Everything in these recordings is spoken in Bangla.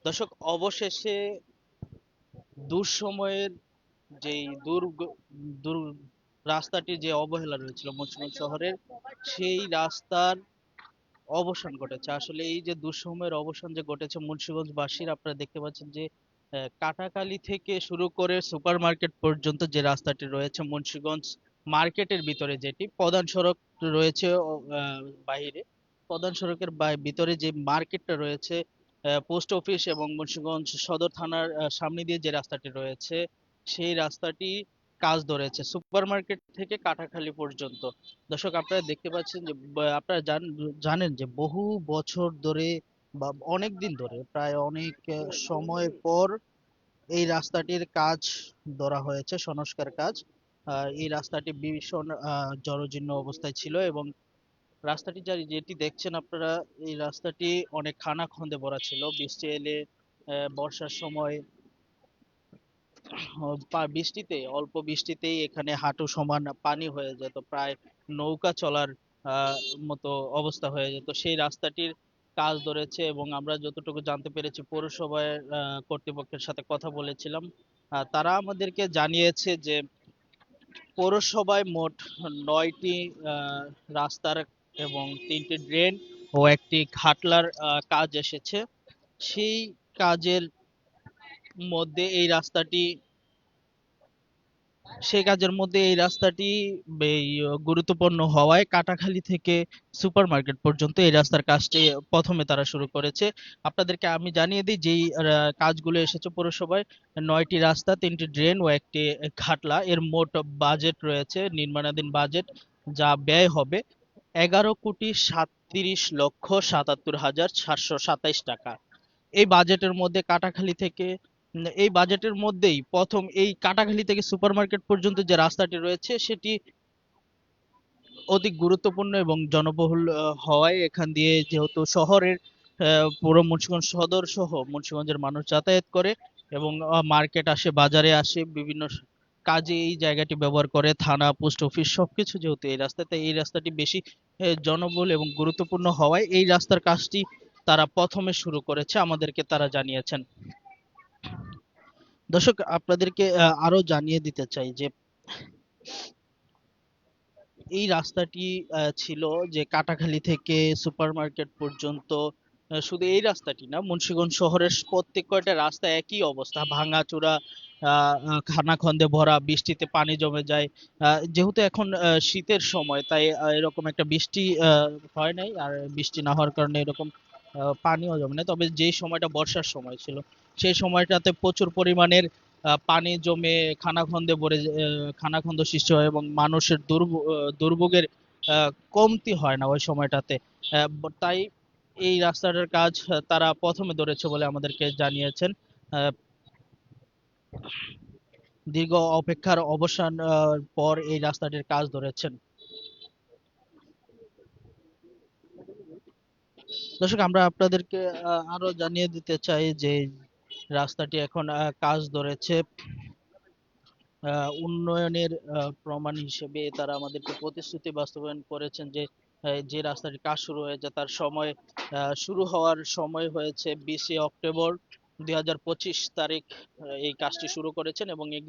দর্শক, অবশেষে দুঃসময়ের যেই দূর রাস্তাটির যে অবহেলা রয়েছিল মুন্সিগঞ্জ শহরের, সেই রাস্তার অবসান ঘটেছে। আসলে এই যে দুঃসময়ের অবসান যে ঘটেছে মুন্সিগঞ্জবাসীর, আপনারা দেখতে পাচ্ছেন যে কাটাখালী থেকে শুরু করে সুপার মার্কেট পর্যন্ত যে রাস্তাটি রয়েছে মুন্সিগঞ্জ মার্কেটের ভিতরে, যেটি প্রধান সড়ক রয়েছে বাহিরে, প্রধান সড়কের ভিতরে যে মার্কেটটা রয়েছে, পোস্ট অফিস এবং মুন্সিগঞ্জ সদর থানার সামনে দিয়ে যে রাস্তাটি রয়েছে, সেই রাস্তাটি কাজ ধরেছে সুপার মার্কেট থেকে কাটাখালী পর্যন্ত। দর্শক, আপনারা দেখতে পাচ্ছেন যে আপনারা জানেন যে বহু বছর ধরে বা অনেক দিন ধরে, প্রায় অনেক সময় পর এই রাস্তাটির কাজ ধরা হয়েছে, সংস্কার কাজ। এই রাস্তাটি ভীষণ জরাজীর্ণ অবস্থায় ছিল এবং রাস্তাটি যেটি দেখছেন আপনারা, এই রাস্তাটি অনেক খানাখন্দে ভরা ছিল। বৃষ্টি এলে, বর্ষার সময়, বৃষ্টিতে, অল্প বৃষ্টিতেই এখানে হাঁটু সমান পানি হয়ে যেত, প্রায় নৌকা চলার মতো অবস্থা হয়ে যেত। সেই রাস্তাটির কাজ ধরেছে এবং আমরা যতটুকু জানতে পেরেছি, পৌরসভার কর্তৃপক্ষের সাথে কথা বলেছিলাম। তারা আমাদেরকে জানিয়েছে যে পৌরসভায় মোট 9টি আহ, রাস্তার এবং 3টি ড্রেন ও একটি ঘাটলার কাজ এসেছে। সেই কাজের মধ্যে এই রাস্তাটি এই রাস্তাটি গুরুত্বপূর্ণ হওয়ায় কাটাখালী থেকে সুপার মার্কেট পর্যন্ত এই রাস্তার কাজটি প্রথমে তারা শুরু করেছে। আপনাদেরকে আমি জানিয়ে দিই, যেই কাজগুলো এসেছে পৌরসভায়, 9টি রাস্তা, 3টি ড্রেন ও একটি ঘাটলা, এর মোট বাজেট রয়েছে, নির্মাণাধীন বাজেট, যা ব্যয় হবে 11,37,77,727 টাকা। এই বাজেটের মধ্যে কাটাখালী থেকে এই বাজেটের মধ্যেই প্রথম এই কাটাখালী থেকে সুপার মার্কেট পর্যন্ত যে রাস্তাটি রয়েছে, সেটি অতি গুরুত্বপূর্ণ এবং জনবহুল হওয়ায়, এখান দিয়ে যেহেতু শহরের পুরো মুন্সিগঞ্জ সদর সহ মুন্সিগঞ্জের মানুষ যাতায়াত করে এবং মার্কেট আসে, বাজারে আসে, বিভিন্ন কাজে এই জায়গাটি ব্যবহার করে, থানা, পোস্ট অফিস সবকিছু যেহেতু এই রাস্তায়, তাই এই রাস্তাটি বেশি জনবহুল এবং গুরুত্বপূর্ণ হওয়ায় এই রাস্তার কাজটি তারা প্রথমে শুরু করেছে, আমাদেরকে তারা জানিয়েছেন। দর্শক, আপনাদেরকে আরো জানিয়ে দিতে চাই যে এই রাস্তাটি ছিল যে কাটাখালী থেকে সুপার মার্কেট পর্যন্ত। শুধু এই রাস্তাটি না, মুন্সিগঞ্জ শহরের প্রত্যেক কয়টা রাস্তা একই অবস্থা, ভাঙাচোরা, খানাখন্দে ভরা, বৃষ্টিতে পানি জমে যায়। যেহেতু এখন শীতের সময়, তাই এরকম একটা বৃষ্টি হয় নাই, আর বৃষ্টি না হওয়ার কারণে এরকম পানিও জমে না। তবে যেই সময়টা বর্ষার সময় ছিল, সেই সময়টাতে প্রচুর পরিমাণের পানি জমে খানাখন্দে ভরে খানাখন্দ সৃষ্টি হয় এবং মানুষের দুর্ভোগের কমতি হয় না ওই সময়টাতে। তাই এই রাস্তাটার কাজ তারা প্রথমে ধরেছে বলে আমাদেরকে জানিয়েছেন। আহ, দীর্ঘ অপেক্ষার অবসান পর এই রাস্তাটির কাজ ধরেছেন। দর্শক, আমরা আপনাদেরকে আরো জানিয়ে দিতে চাই যে রাস্তাটি এখন কাজ ধরেছে। উন্নয়নের প্রমাণ হিসেবে তারা আমাদেরকে প্রতিশ্রুতি বাস্তবায়ন করেছেন যে যে রাস্তাটির কাজ শুরু হয়েছে, তার সময় শুরু হওয়ার সময় হয়েছে 20শে অক্টোবর 2025 তারিখ। এই কাজটি শুরু করেছেন এবং এই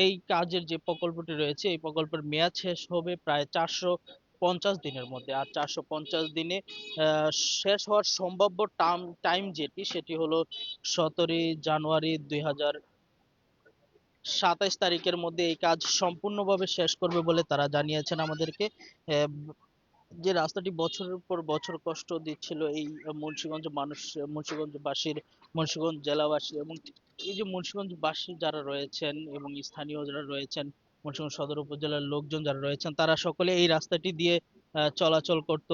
এই কাজের যে প্রকল্পটি রয়েছে, এই প্রকল্পের মেয়াদ শেষ হবে প্রায় 450 দিনের মধ্যে। আর 450 দিনে আহ, শেষ হওয়ার সম্ভাব্য টাইম যেটি, সেটি হলো 17ই জানুয়ারি 2027 তারিখের মধ্যে এই কাজ সম্পূর্ণভাবে শেষ করবে বলে তারা জানিয়েছেন আমাদেরকে। আহ, যে রাস্তাটি বছরের পর বছর কষ্ট দিচ্ছিল এই মুন্সিগঞ্জবাসীর, মুন্সিগঞ্জ জেলাবাসী এবং এই যে মুন্সিগঞ্জবাসী যারা রয়েছেন এবং স্থানীয় যারা রয়েছেন, মুন্সিগঞ্জ সদর উপজেলার লোকজন যারা রয়েছেন, তারা সকলে এই রাস্তাটি দিয়ে চলাচল করত।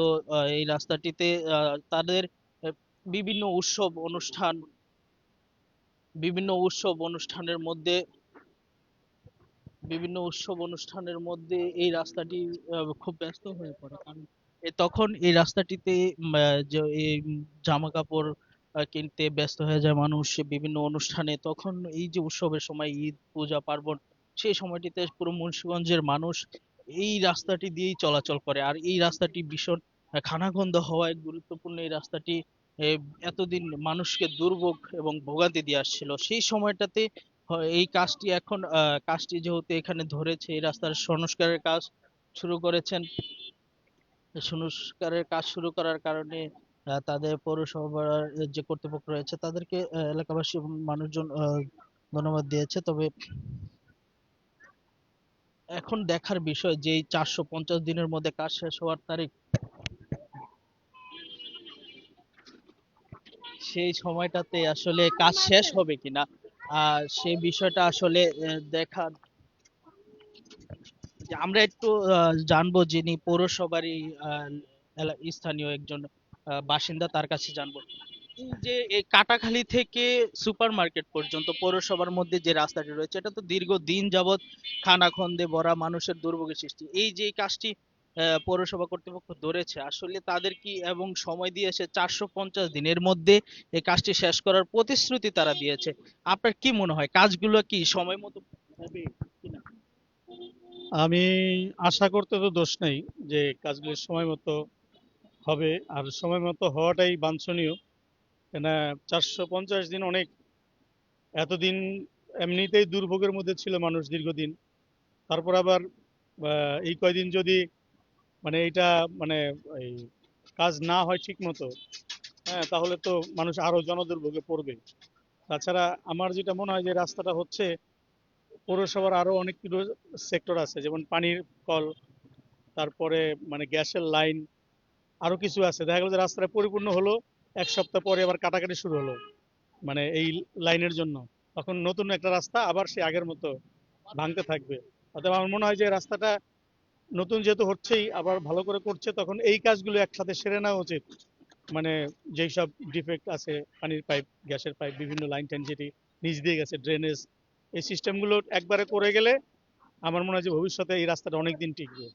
এই রাস্তাটিতে তাদের বিভিন্ন উৎসব অনুষ্ঠান বিভিন্ন উৎসব অনুষ্ঠানের মধ্যে বিভিন্ন উৎসব অনুষ্ঠানের মধ্যে এই রাস্তাটি খুব ব্যস্ত হয়ে পড়ে, কারণ তখন এই রাস্তাটিতে যে এই জামা কাপড় কিনতে ব্যস্ত হয়ে যায় মানুষ বিভিন্ন অনুষ্ঠানে। তখন এই যে উৎসবের সময়, ঈদ, পূজা পার্বণ, সেই সময়টিতে পুরো মুন্সিগঞ্জের মানুষ এই রাস্তাটি দিয়েই চলাচল করে। আর এই রাস্তাটি ভীষণ খানাখন্দ হওয়ায় গুরুত্বপূর্ণ এই রাস্তাটি এ, এতদিন মানুষকে দুর্ভোগ এবং ভোগান্তি দিয়ে আসছিল, সেই সময়টাতে এই কাজটি এখন কাজটি যেহেতু এখানে ধরেছে, এই রাস্তার সংস্কারের কাজ শুরু করেছেন। সংস্কারের কাজ শুরু করার কারণে তাদের পৌরসভার যে কর্তৃপক্ষ রয়েছে তাদেরকে এলাকাবাসী এবং মানুষজন ধন্যবাদ দিয়েছে। তবে এখন দেখার বিষয় যে এই 450 দিনের মধ্যে কাজ শেষ হওয়ার তারিখ, সেই সময়টাতে আসলে কাজ শেষ হবে কিনা, সেই বিষয়টা আসলে দেখা। যে আমরা একটু জানবো যিনি পৌরসভারই স্থানীয় একজন বাসিন্দা, তার কাছে জানবো। এই যে এই কাটাখালী থেকে সুপার মার্কেট পর্যন্ত পৌরসভার মধ্যে যে রাস্তাটি রয়েছে, এটা তো দীর্ঘদিন যাবৎ খানাখন্দে ভরা, মানুষের দুর্ভোগের সৃষ্টি। এই যে এই কাজটি পৌরসভা কর্তৃপক্ষ ধরেছে, আসলে তাদের কি এবং সময় দিয়েছে 450 দিনের মধ্যে এই কাজটি শেষ করার প্রতিশ্রুতি তারা দিয়েছে। আপনার কি মনে হয় কাজগুলো কি সময় মতো হবে কিনা? আমি আশা করতে তো দোষ নেই যে কাজগুলো সময় মতো হবে, আর সময় মতো হওয়াটাই বাঞ্ছনীয়। কেন, 450 দিন অনেক। এতদিন এমনিতেই দুর্ভোগের মধ্যে ছিল মানুষ দীর্ঘদিন, তারপর আবার এই কয়দিন যদি মানে এইটা মানে এই কাজ না হয় ঠিক মতো, হ্যাঁ, তাহলে তো মানুষ আরো জনদুর্ভোগে পড়বে। তাছাড়া আমার যেটা মনে হয় যে রাস্তাটা হচ্ছে পৌরসভার আরো অনেকগুলো সেক্টর আছে, যেমন পানির কল, তারপরে মানে গ্যাসের লাইন, আরো কিছু আছে। দেখা গেল যে রাস্তাটা পরিপূর্ণ হলো, 1 সপ্তাহ পরে আবার কাটাকাটি শুরু হলো মানে এই লাইনের জন্য। তখন নতুন একটা রাস্তা আবার সে আগের মতো ভাঙতে থাকবে। অতএব আমার মনে হয় যে রাস্তাটা নতুন যেহেতু হচ্ছেই, আবার ভালো করে করছে, তখন এই কাজগুলো একসাথে সেরে নেওয়া উচিত। মানে যেই সব ডিফেক্ট আছে, পানির পাইপ, গ্যাসের পাইপ, বিভিন্ন লাইন টাইন যেটি নিচ দিয়ে গেছে, ড্রেনেজ, এই সিস্টেমগুলো একবারে করে গেলে আমার মনে হয় যে ভবিষ্যতে এই রাস্তাটা অনেক দিন টিকবে।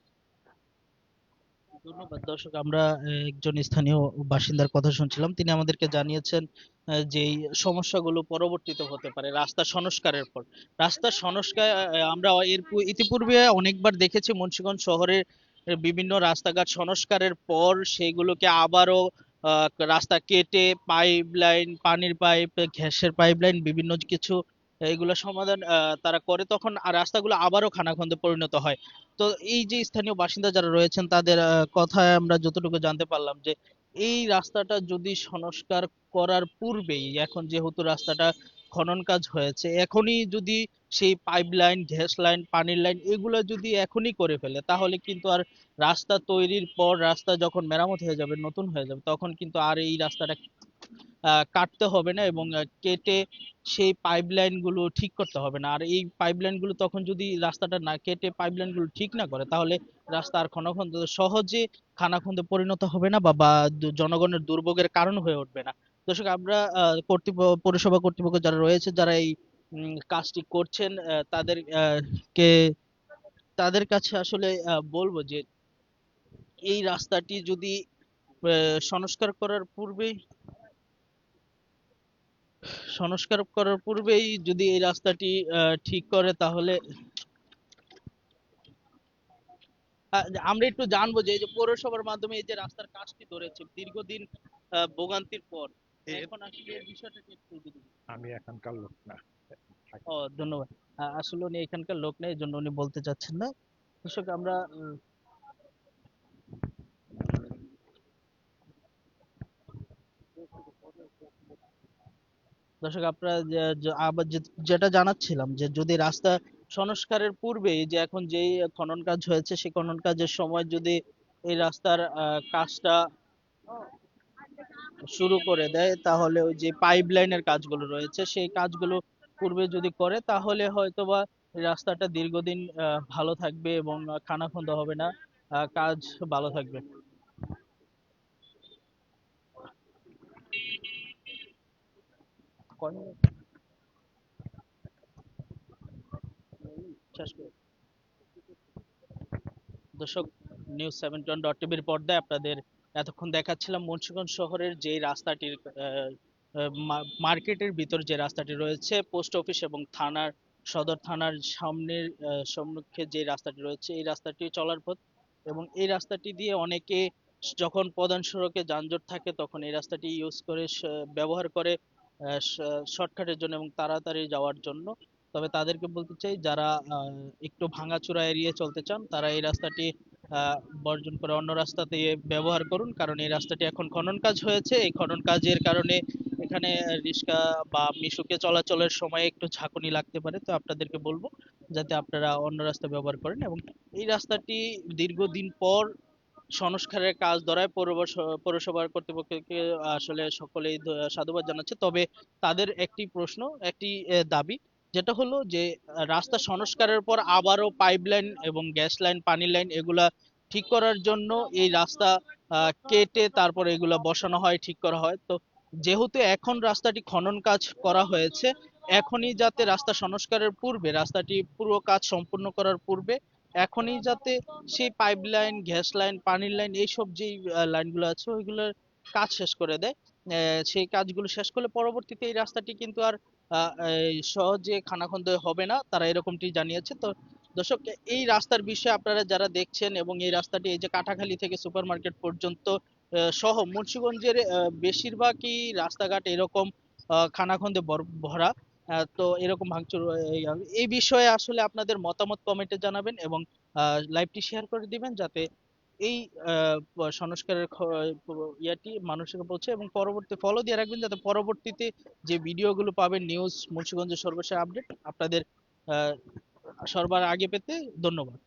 ধন্যবাদ। দর্শক, আমরা একজন স্থানীয় বাসিন্দার কথা শুনছিলাম, তিনি আমাদেরকে জানিয়েছেন যে এই সমস্যাগুলো পরবর্তীতে হতে পারে রাস্তা সংস্কারের পর। রাস্তা সংস্কার আমরা ইতিপূর্বে অনেকবার দেখেছি মুন্সিগঞ্জ শহরের বিভিন্ন রাস্তাঘাট সংস্কারের পর সেগুলোকে আবারও রাস্তা কেটে পাইপ লাইন, পানির পাইপ, গ্যাসের পাইপ লাইন, বিভিন্ন কিছু এগুলো সমাধান তারা করে, তখন আর রাস্তাগুলো আবারও খানাখন্দে পরিণত হয়। তো এই যে স্থানীয় বাসিন্দা যারা রয়েছেন তাদের কথায় আমরা যতটুকু জানতে পারলাম যে এই রাস্তাটা যদি সংস্কার করার পূর্বেই, এখন যেহেতু রাস্তাটা খনন কাজ হয়েছে, এখনই যদি সেই পাইপ লাইন, গ্যাস লাইন, পানির লাইন এগুলো যদি এখনই করে ফেলে, তাহলে কিন্তু আর রাস্তা তৈরির পর, রাস্তা যখন মেরামত হয়ে যাবে, নতুন হয়ে যাবে, তখন কিন্তু আর এই রাস্তাটা কাটতে হবে না এবং কেটে সেই পাইপলাইন গুলো ঠিক করতে হবে না। আর এই পাইপলাইন গুলো তখন যদি রাস্তাটা না কেটে পাইপলাইন গুলো ঠিক না করে, তাহলে রাস্তা আর ক্ষণখন্দ সহজে খানাখন্দে পরিণত হবে না, বা জনগণের দুর্ভোগের কারণ হয়ে উঠবে না। দর্শক, আমরা পৌরসভা কর্তৃপক্ষ যারা রয়েছে, যারা এই কাজটি করছেন, তাদের কে তাদের কাছে আসলে বলবো যে এই রাস্তাটি যদি সংস্কার করার পূর্বেই যদি এই রাস্তাটি ঠিক করে, তাহলে আমরা একটু জানবো যে এই যে পৌরসভার মাধ্যমে এই যে রাস্তার কাজটি ধরেছে দীর্ঘদিন ভোগান্তির পর, এখন আসলে এই বিষয়টা কি একটু যদি বলেন। আমি এখানকার লোক না। ও, ধন্যবাদ। আসলে উনি এখানকার লোক নেই, এই জন্য উনি বলতে চাচ্ছেন না। দর্শক, আমরা দর্শক আপনারা আবার যেটা জানাচ্ছিলাম যে যদি রাস্তা সংস্কারের পূর্বে, এই যে এখন যেই খনন কাজ হয়েছে, সেই খনন কাজের সময় যদি এই রাস্তার কাজটা শুরু করে দেয়, তাহলে ওই যে পাইপ লাইনের কাজগুলো রয়েছে সেই কাজগুলো পূর্বে যদি করে, তাহলে হয়তোবা এই রাস্তাটা দীর্ঘদিন ভালো থাকবে এবং খানাখন্দ হবে না, কাজ ভালো থাকবে। কয় মিনিট? শেষ করে। দর্শক, News721.tv-র পর্দায় আপনাদের এতক্ষণ দেখাচ্ছিলাম মুন্সিগঞ্জ শহরের যে রাস্তাটির মার্কেটের ভিতর যে রাস্তাটি রয়েছে, পোস্ট অফিস এবং থানার, সদর থানার সামনের সম্মুখে যে রাস্তাটি রয়েছে, এই রাস্তাটি চলার পথ এবং এই রাস্তাটি দিয়ে অনেকে যখন প্রধান সড়কে যানজট থাকে তখন এই রাস্তাটি ইউজ করে ব্যবহার করে শর্টকাটের জন্য এবং তাড়াতাড়ি যাওয়ার জন্য। তবে তাদেরকে বলতে চাই যারা একটু ভাঙাচোরা এড়িয়ে চলতে চান তারা এই রাস্তাটি বর্জন করে অন্য রাস্তাতে ব্যবহার করুন, কারণ এই রাস্তাটি এখন খনন কাজ হয়েছে। এই খনন কাজের কারণে এখানে রিক্সা বা মিশুকে চলাচলের সময় একটু ঝাঁকুনি লাগতে পারে। তো আপনাদেরকে বলবো যাতে আপনারা অন্য রাস্তা ব্যবহার করেন। এবং এই রাস্তাটি দীর্ঘদিন পর সংস্কারের কাজ ধরায় পৌরসভার কর্তৃপক্ষকে আসলে সকলেই সাধুবাদ জানাচ্ছে। তবে তাদের একটি প্রশ্ন, একটি দাবি, যেটা হলো যে রাস্তা সংস্কারের পর আবারও পাইপলাইন এবং গ্যাস লাইন, পানির লাইন এগুলা ঠিক করার জন্য এই রাস্তা কেটে তারপর এগুলা বসানো হয়, ঠিক করা হয়। তো যেহেতু এখন রাস্তাটি খনন কাজ করা হয়েছে, এখনই যাতে রাস্তা সংস্কারের পূর্বে, রাস্তাটি পুরো কাজ সম্পূর্ণ করার পূর্বে এখনই যাতে সেই পাইপ লাইন, গ্যাস লাইন, পানির লাইন এইসব যেই লাইনগুলো আছে ওইগুলোর কাজ শেষ করে দেয়। সেই কাজগুলো শেষ করলে পরবর্তীতে এই রাস্তাটি কিন্তু আর এই সহজে খানাখন্দে হবে না, তারা এরকমটি জানিয়েছে। তো দর্শক, এই রাস্তার বিষয়ে আপনারা যারা দেখছেন এবং এই রাস্তাটি এই যে কাটাখালী থেকে সুপার মার্কেট পর্যন্ত সহ মুন্সিগঞ্জের বেশিরভাগই রাস্তাঘাট এরকম খানাখন্দে ভরা। তো এরকম ভাঙচুর এই বিষয়ে আসলে আপনাদের মতামত কমেন্টে জানাবেন এবং লাইভটি শেয়ার করে দিবেন যাতে এই সংস্কারের ইয়াটি মানুষের পৌঁছে, এবং পরবর্তী ফলো দিয়ে রাখবেন যাতে পরবর্তীতে যে ভিডিওগুলো পাবেন, নিউজ, মুন্সিগঞ্জের সর্বশেষ আপডেট আপনাদের আহ, সবার আগে পেতে। ধন্যবাদ।